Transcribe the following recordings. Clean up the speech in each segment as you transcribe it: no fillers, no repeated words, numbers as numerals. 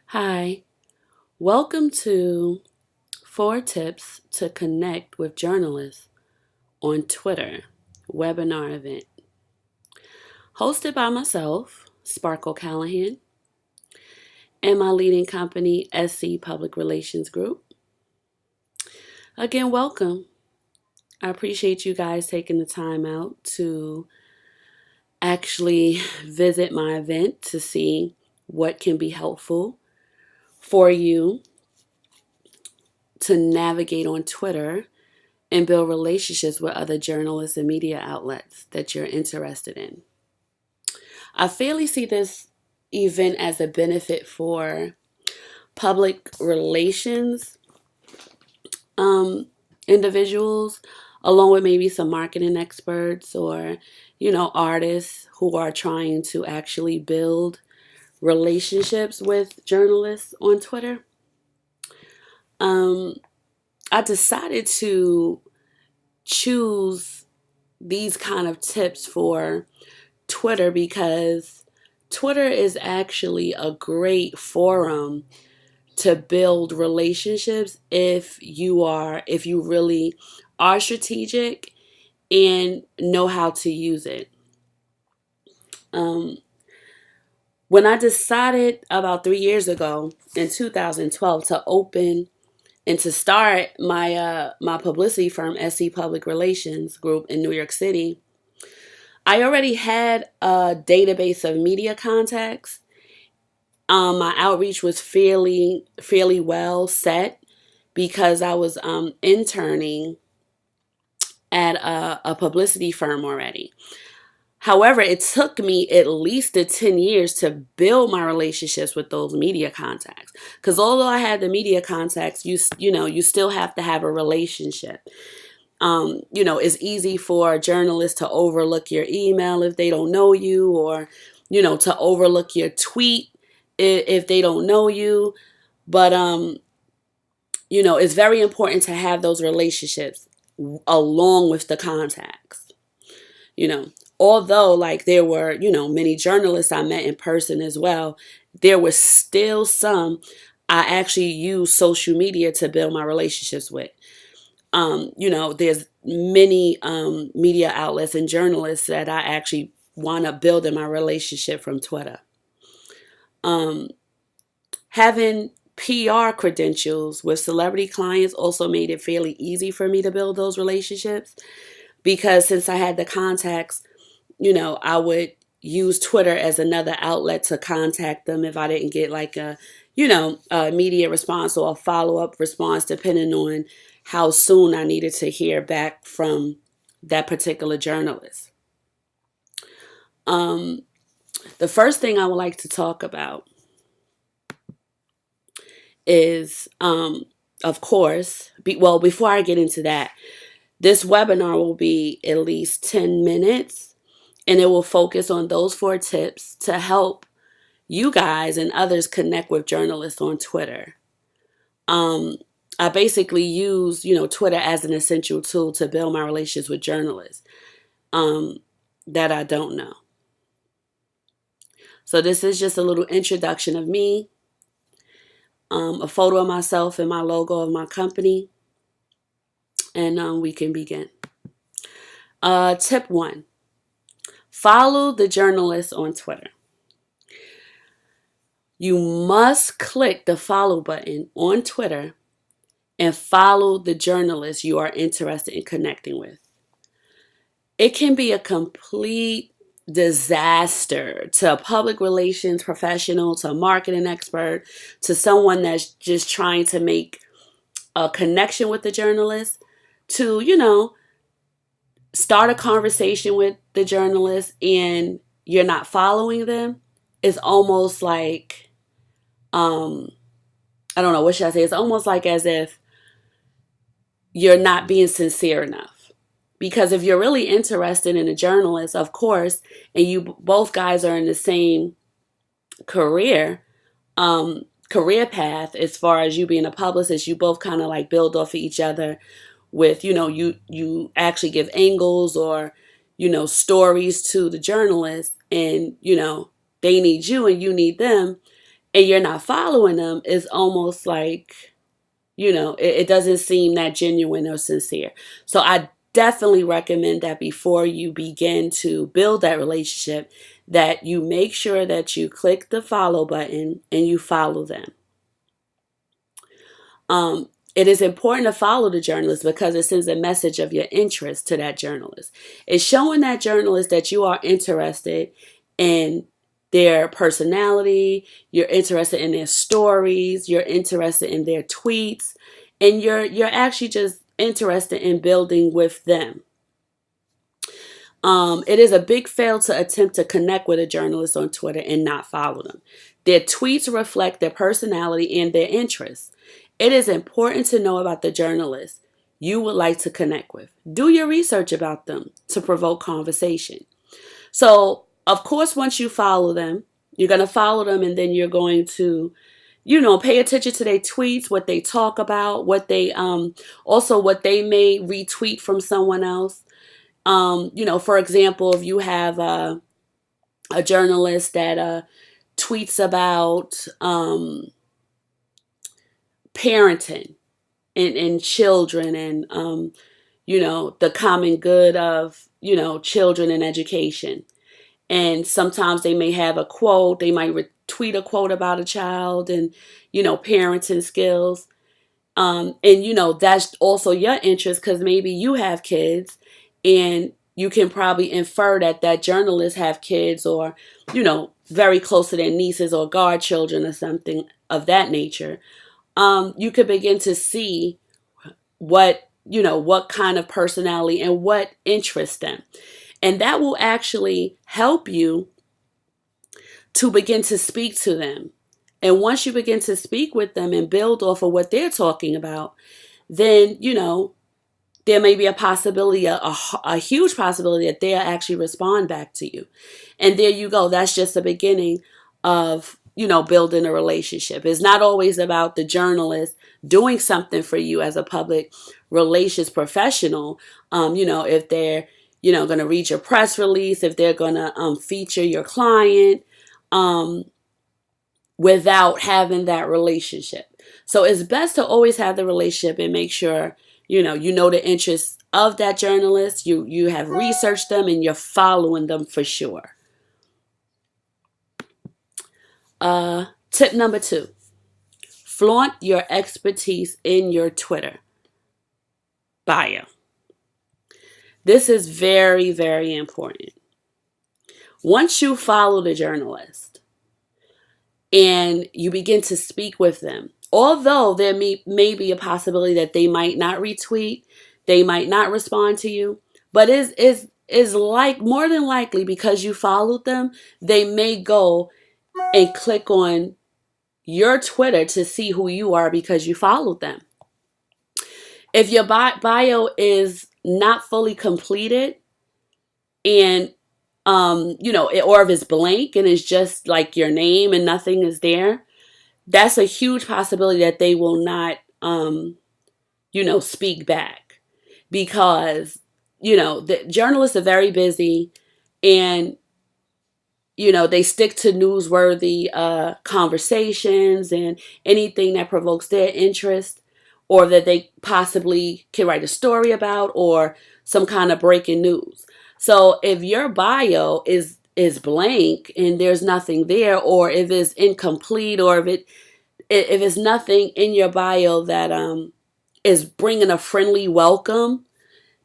Hi, welcome to 4 Tips to Connect with Journalists on Twitter webinar event. Hosted by myself, Sparkle Callahan, and my leading company, SC Public Relations Group. Again, welcome. I appreciate you guys taking the time out to actually visit my event to see what can be helpful for you to navigate on Twitter and build relationships with other journalists and media outlets that you're interested in. I fairly see this event as a benefit for public relations individuals, along with maybe some marketing experts or, artists who are trying to actually build relationships with journalists on Twitter. I decided to choose these kind of tips for Twitter because Twitter is actually a great forum to build relationships if you really are strategic and know how to use it. When I decided about 3 years ago in 2012 to open and to start my publicity firm, SC Public Relations Group in New York City, I already had a database of media contacts. My outreach was fairly well set because I was interning at a publicity firm already. However, it took me at least 10 years to build my relationships with those media contacts. Because although I had the media contacts, you still have to have a relationship. It's easy for journalists to overlook your email if they don't know you, or, to overlook your tweet if they don't know you. But, it's very important to have those relationships along with the contacts. Although like there were, many journalists I met in person as well, there was still some I actually used social media to build my relationships with. There's many media outlets and journalists that I actually wound up building my relationship from Twitter. Having PR credentials with celebrity clients also made it fairly easy for me to build those relationships because since I had the contacts, I would use Twitter as another outlet to contact them if I didn't get like a immediate response or a follow-up response, depending on how soon I needed to hear back from that particular journalist. The first thing I would like to talk about is, of course, before I get into that, this webinar will be at least 10 minutes and it will focus on those 4 tips to help you guys and others connect with journalists on Twitter. I basically use, Twitter as an essential tool to build my relationships with journalists that I don't know. So this is just a little introduction of me, a photo of myself and my logo of my company, and we can begin. Tip 1, follow the journalists on Twitter. You must click the follow button on Twitter and follow the journalists you are interested in connecting with. It can be a complete disaster to a public relations professional, to a marketing expert, to someone that's just trying to make a connection with the journalist, to, start a conversation with the journalist and you're not following them. It's almost like, I don't know, what should I say? It's almost like as if you're not being sincere enough. Because if you're really interested in a journalist, of course, and you both guys are in the same career path, as far as you being a publicist, you both kind of like build off of each other with, you actually give angles or, stories to the journalist and, they need you and you need them. and you're not following them, it's almost like, it doesn't seem that genuine or sincere. So I definitely recommend that before you begin to build that relationship, that you make sure that you click the follow button and you follow them. It is important to follow the journalist because it sends a message of your interest to that journalist. It's showing that journalist that you are interested in their personality, you're interested in their stories, you're interested in their tweets, and you're actually just interested in building with them. It is a big fail to attempt to connect with a journalist on Twitter and not follow them. Their tweets reflect their personality and their interests. It is important to know about the journalists you would like to connect with. Do your research about them to provoke conversation. So, of course, once you follow them, you're going to follow them, and then you're going to, pay attention to their tweets, what they talk about, also what they may retweet from someone else. For example, if you have a journalist that tweets about parenting and children and, the common good of, children and education. And sometimes they may have a quote, they might retweet a quote about a child and, parenting skills. That's also your interest because maybe you have kids and you can probably infer that that journalists have kids or, very close to their nieces or godchildren or something of that nature. You could begin to see what kind of personality and what interests them. And that will actually help you to begin to speak to them. And once you begin to speak with them and build off of what they're talking about, then, there may be a possibility, a huge possibility that they'll actually respond back to you. And there you go. That's just the beginning of, building a relationship. It's not always about the journalist doing something for you as a public relations professional. If they're, going to read your press release, if they're going to feature your client without having that relationship. So it's best to always have the relationship and make sure, you know the interests of that journalist, you have researched them and you're following them for sure. Tip number 2, flaunt your expertise in your Twitter bio. This is very, very important. Once you follow the journalist and you begin to speak with them, although there may be a possibility that they might not retweet, they might not respond to you, but is like more than likely because you followed them, they may go and click on your Twitter to see who you are because you followed them. If your bio is not fully completed and or if it's blank and it's just like your name and nothing is there, that's a huge possibility that they will not speak back because the journalists are very busy and they stick to newsworthy conversations and anything that provokes their interest or that they possibly can write a story about or some kind of breaking news. So if your bio is blank and there's nothing there, or if it's incomplete, or if it's nothing in your bio that is bringing a friendly welcome,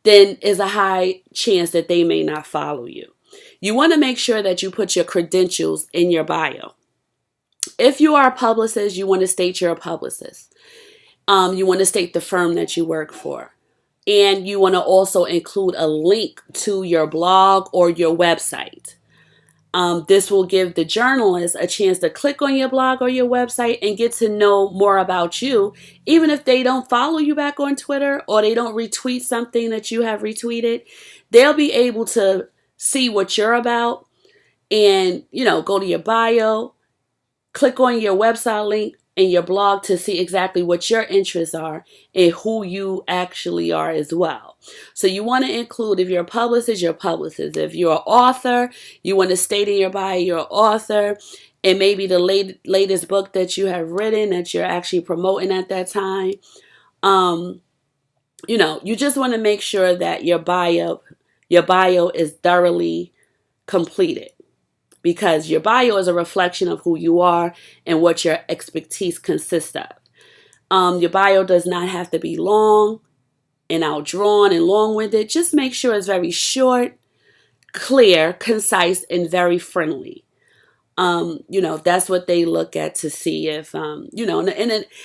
then is a high chance that they may not follow you. You want to make sure that you put your credentials in your bio. If you are a publicist, you want to state you're a publicist. You want to state the firm that you work for. And you want to also include a link to your blog or your website. This will give the journalist a chance to click on your blog or your website and get to know more about you, even if they don't follow you back on Twitter or they don't retweet something that you have retweeted. They'll be able to see what you're about and, go to your bio, click on your website link and your blog to see exactly what your interests are and who you actually are as well. So you want to include, if you're a publicist, you're a publicist. If you're an author, you want to state in your bio you're an author. It may be the latest book that you have written that you're actually promoting at that time. Um, you just want to make sure that your bio is thoroughly completed, because your bio is a reflection of who you are and what your expertise consists of. Your bio does not have to be long and outdrawn and long-winded. Just make sure it's very short, clear, concise, and very friendly. That's what they look at to see if, and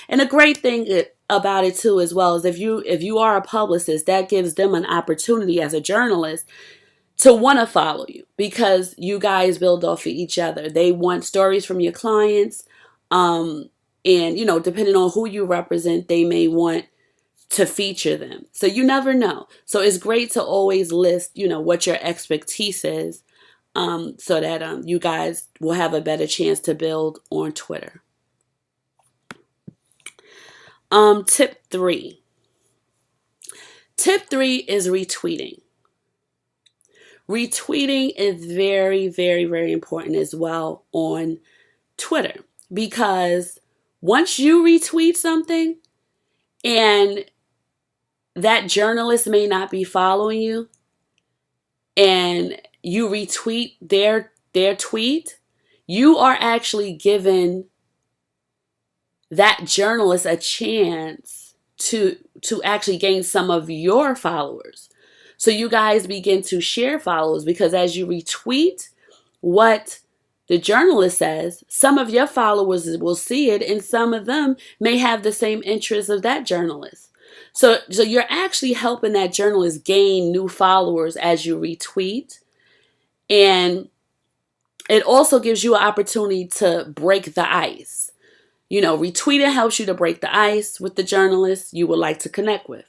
a great thing about it too as well is if you are a publicist, that gives them an opportunity as a journalist to want to follow you, because you guys build off of each other. They want stories from your clients. And depending on who you represent, they may want to feature them. So you never know. So it's great to always list, what your expertise is, so that you guys will have a better chance to build on Twitter. Tip 3. Tip 3 is retweeting. Retweeting is very, very, very important as well on Twitter, because once you retweet something and that journalist may not be following you, and you retweet their tweet, you are actually giving that journalist a chance to actually gain some of your followers. So you guys begin to share followers, because as you retweet what the journalist says, some of your followers will see it, and some of them may have the same interests of that journalist. So you're actually helping that journalist gain new followers as you retweet. And it also gives you an opportunity to break the ice. Retweeting helps you to break the ice with the journalists you would like to connect with.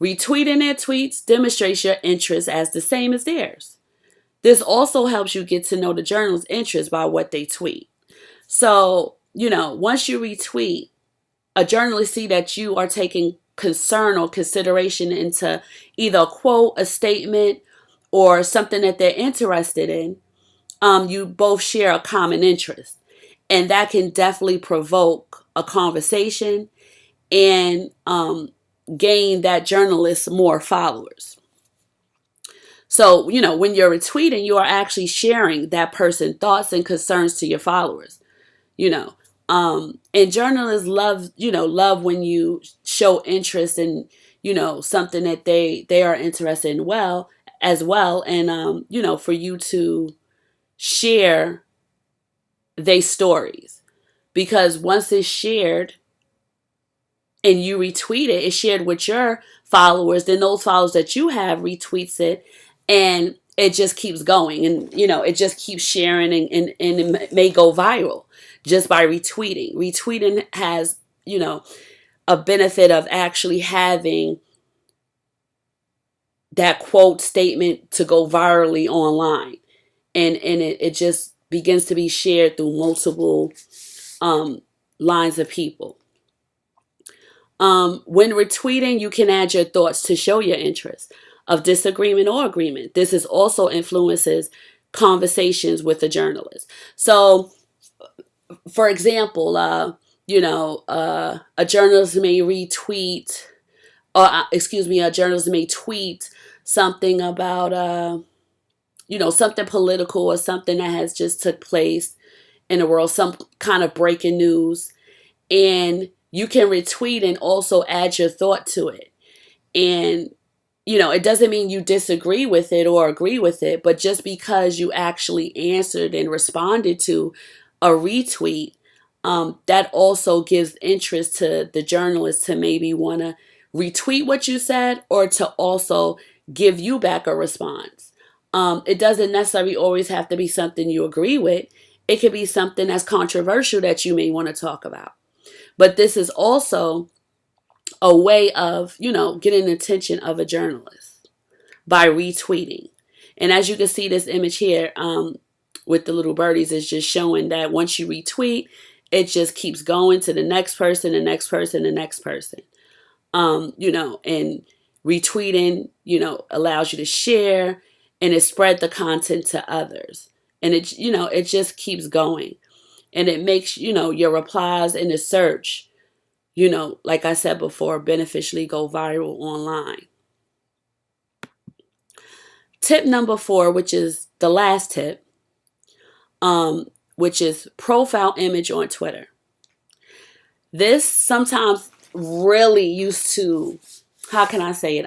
Retweeting their tweets demonstrates your interest as the same as theirs. This also helps you get to know the journalist's interest by what they tweet. So, once you retweet, a journalist see that you are taking concern or consideration into either a quote, a statement, or something that they're interested in. You both share a common interest, and that can definitely provoke a conversation and gain that journalist more followers. So, when you're retweeting, you are actually sharing that person's thoughts and concerns to your followers. And journalists love when you show interest in, something that they are interested in as well. And, for you to share their stories, because once it's shared and you retweet it, it's shared with your followers, then those followers that you have retweets it, and it just keeps going, and it just keeps sharing, and it may go viral just by retweeting. Retweeting has a benefit of actually having that quote statement to go virally online, and it just begins to be shared through multiple lines of people. When retweeting, you can add your thoughts to show your interest of disagreement or agreement. This is also influences conversations with the journalist. So, for example, a journalist may retweet, a journalist may tweet something about, something political or something that has just took place in the world, some kind of breaking news, and you can retweet and also add your thought to it. And it doesn't mean you disagree with it or agree with it, but just because you actually answered and responded to a retweet, that also gives interest to the journalist to maybe want to retweet what you said, or to also give you back a response. It doesn't necessarily always have to be something you agree with. It could be something that's controversial that you may want to talk about. But this is also a way of, getting the attention of a journalist by retweeting. And as you can see, this image here with the little birdies is just showing that once you retweet, it just keeps going to the next person, the next person, the next person. And retweeting, allows you to share, and it spread the content to others. And it just keeps going. and it makes, your replies in the search, like I said before, beneficially go viral online. Tip number 4, which is the last tip, which is profile image on Twitter. This sometimes really used to, how can I say it?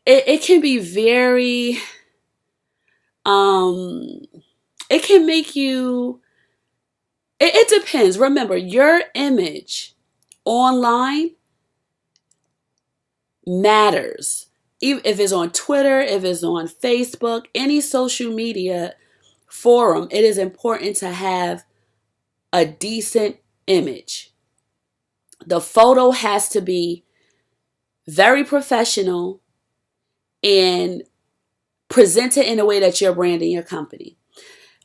It can be very, it can make you, it depends. Remember, your image online matters. Even if it's on Twitter, if it's on Facebook, any social media forum, it is important to have a decent image. The photo has to be very professional and presented in a way that you're branding your company.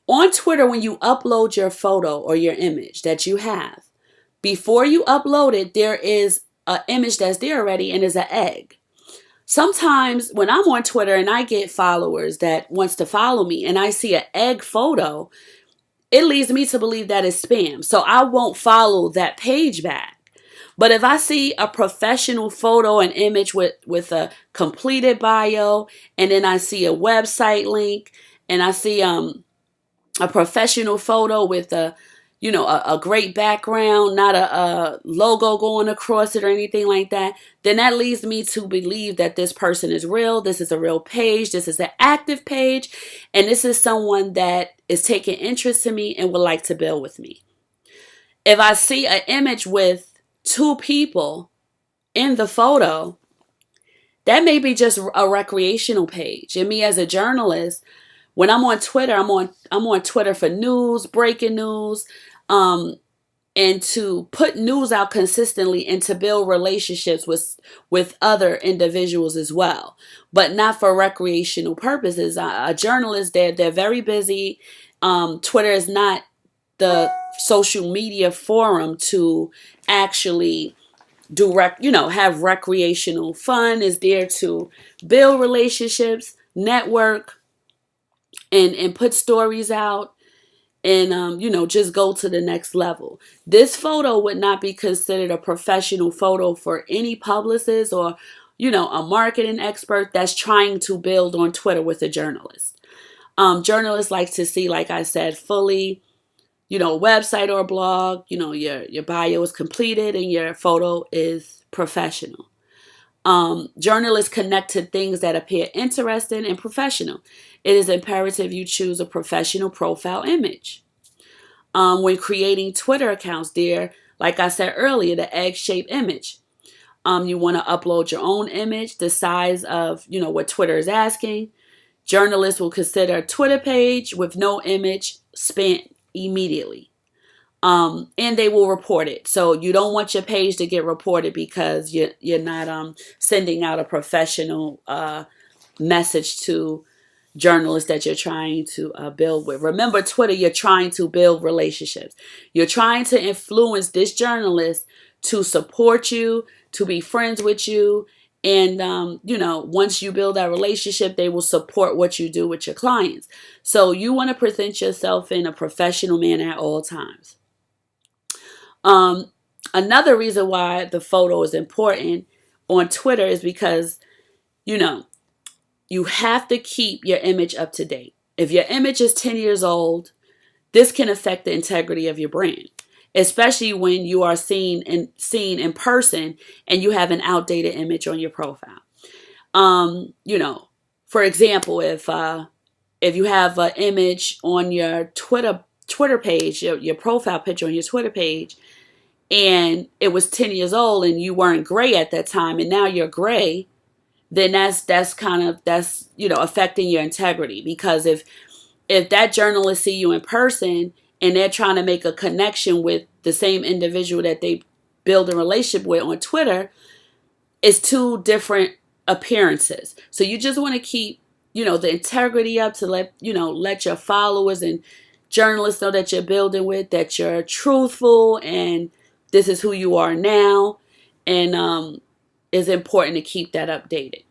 On Twitter, when you upload your photo or your image that you have, before you upload it, there is an image that's there already, and is an egg. Sometimes when I'm on Twitter and I get followers that wants to follow me and I see an egg photo, it leads me to believe that it's spam. So I won't follow that page back. But if I see a professional photo and image with a completed bio, and then I see a website link, and I see a professional photo with a great background, not a logo going across it or anything like that, then that leads me to believe that this person is real. This is a real page. This is an active page. And this is someone that is taking interest in me and would like to build with me. If I see an image with 2 people in the photo, that may be just a recreational page. And me as a journalist, when I'm on Twitter, I'm on Twitter for news, breaking news, and to put news out consistently and to build relationships with other individuals as well, but not for recreational purposes. A journalist, they're very busy. Twitter is not the social media forum to actually have recreational fun. Is there to build relationships, network, and put stories out, and just go to the next level. This photo would not be considered a professional photo for any publicist or a marketing expert that's trying to build on Twitter with a journalist. Journalists like to see, like I said, fully website or blog, your bio is completed and your photo is professional. Journalists connect to things that appear interesting and professional. It is imperative you choose a professional profile image. When creating Twitter accounts, like I said earlier, the egg-shaped image. You want to upload your own image, the size of, what Twitter is asking. Journalists will consider a Twitter page with no image spam immediately. And they will report it. So you don't want your page to get reported because you're not sending out a professional message to journalists that you're trying to build with. Remember, Twitter, you're trying to build relationships. You're trying to influence this journalist to support you, to be friends with you. And, once you build that relationship, they will support what you do with your clients. So you want to present yourself in a professional manner at all times. Another reason why the photo is important on Twitter is because, you have to keep your image up to date. If your image is 10 years old, this can affect the integrity of your brand, especially when you are seen in person and you have an outdated image on your profile. For example, if you have an image on your Twitter page, your profile picture on your Twitter page, and it was 10 years old and you weren't gray at that time and now you're gray, then that's affecting your integrity. Because if that journalist see you in person and they're trying to make a connection with the same individual that they build a relationship with on Twitter, it's 2 different appearances. So you just want to keep, the integrity up to let your followers and journalists know that you're building with, that you're truthful and this is who you are now. And it's important to keep that updated.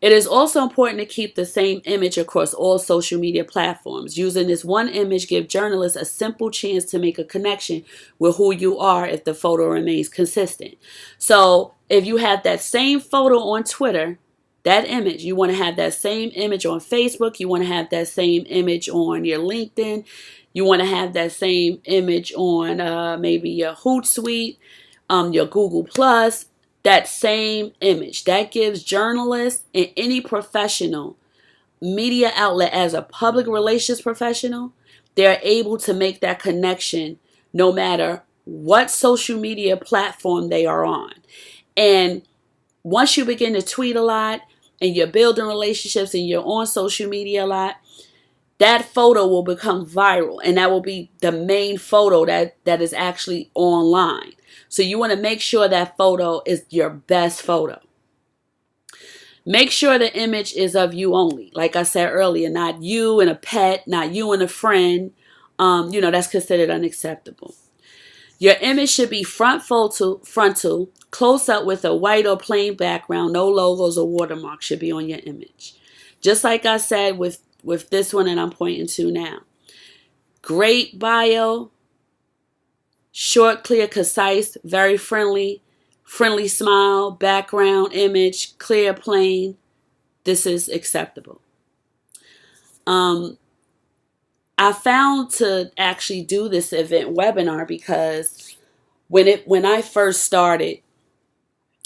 It is also important to keep the same image across all social media platforms. Using this one image gives journalists a simple chance to make a connection with who you are if the photo remains consistent. So if you have that same photo on Twitter, that image, you want to have that same image on Facebook, you want to have that same image on your LinkedIn, you want to have that same image on maybe your Hootsuite, your Google Plus, that same image. That gives journalists and any professional media outlet as a public relations professional, they're able to make that connection no matter what social media platform they are on. And once you begin to tweet a lot and you're building relationships and you're on social media a lot, that photo will become viral, and that will be the main photo that is actually online. So you want to make sure that photo is your best photo. Make sure the image is of you only. Like I said earlier, not you and a pet, not you and a friend. That's considered unacceptable. Your image should be frontal, close up with a white or plain background. No logos or watermarks should be on your image. Just like I said with this one that I'm pointing to now. Great bio, short, clear, concise, very friendly smile, background image, clear, plain. This is acceptable. I found to actually do this event webinar because when I first started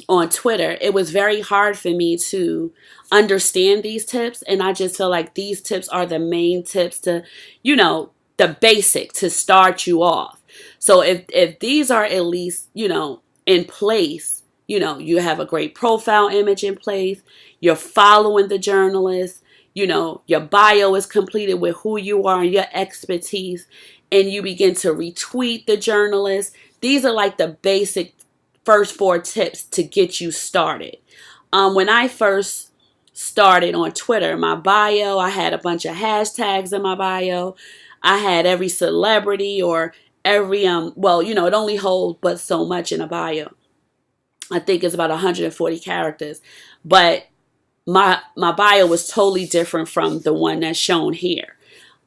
on Twitter, it was very hard for me to understand these tips, and I just feel like these tips are the main tips to, the basic to start you off. So if these are at least, in place, you have a great profile image in place, you're following the journalist, your bio is completed with who you are and your expertise, and you begin to retweet the journalist. These are like the basic first 4 tips to get you started. When I first started on Twitter, my bio, I had a bunch of hashtags in my bio. I had every celebrity or every, it only holds but so much in a bio. I think it's about 140 characters. But my bio was totally different from the one that's shown here.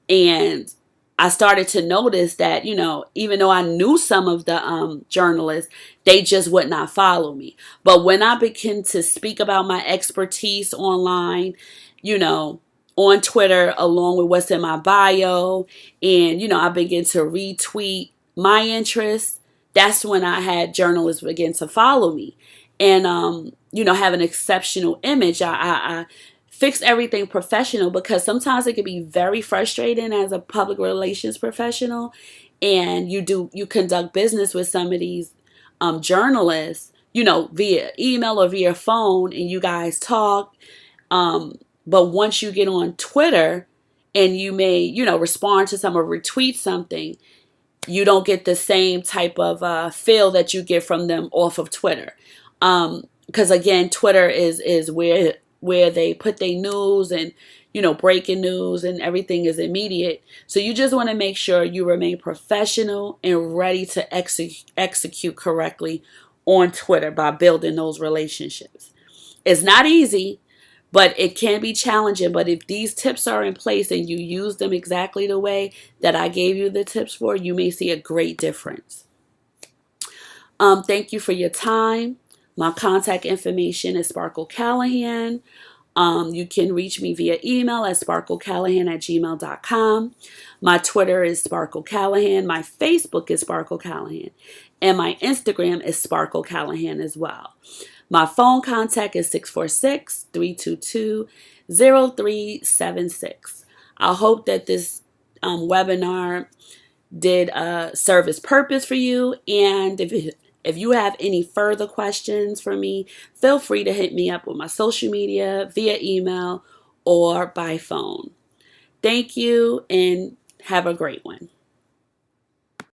And I started to notice that, even though I knew some of the journalists, they just would not follow me. But when I began to speak about my expertise online, on Twitter, along with what's in my bio, and, I began to retweet my interests, that's when I had journalists begin to follow me. And, have an exceptional image. I fix everything professional, because sometimes it can be very frustrating as a public relations professional, and you conduct business with some of these journalists, via email or via phone, and you guys talk. But once you get on Twitter and you may, respond to some or retweet something, you don't get the same type of feel that you get from them off of Twitter. Because again, Twitter is where they put their news and, breaking news, and everything is immediate. So you just want to make sure you remain professional and ready to execute correctly on Twitter by building those relationships. It's not easy, but it can be challenging. But if these tips are in place and you use them exactly the way that I gave you the tips for, you may see a great difference. Thank you for your time. My contact information is Sparkle Callahan. You can reach me via email at sparklecallahan@gmail.com. My Twitter is Sparkle Callahan. My Facebook is Sparkle Callahan. And my Instagram is Sparkle Callahan as well. My phone contact is 646-322-0376. I hope that this webinar did serve its purpose for you. And if you have any further questions for me, feel free to hit me up with my social media, via email, or by phone. Thank you, and have a great one.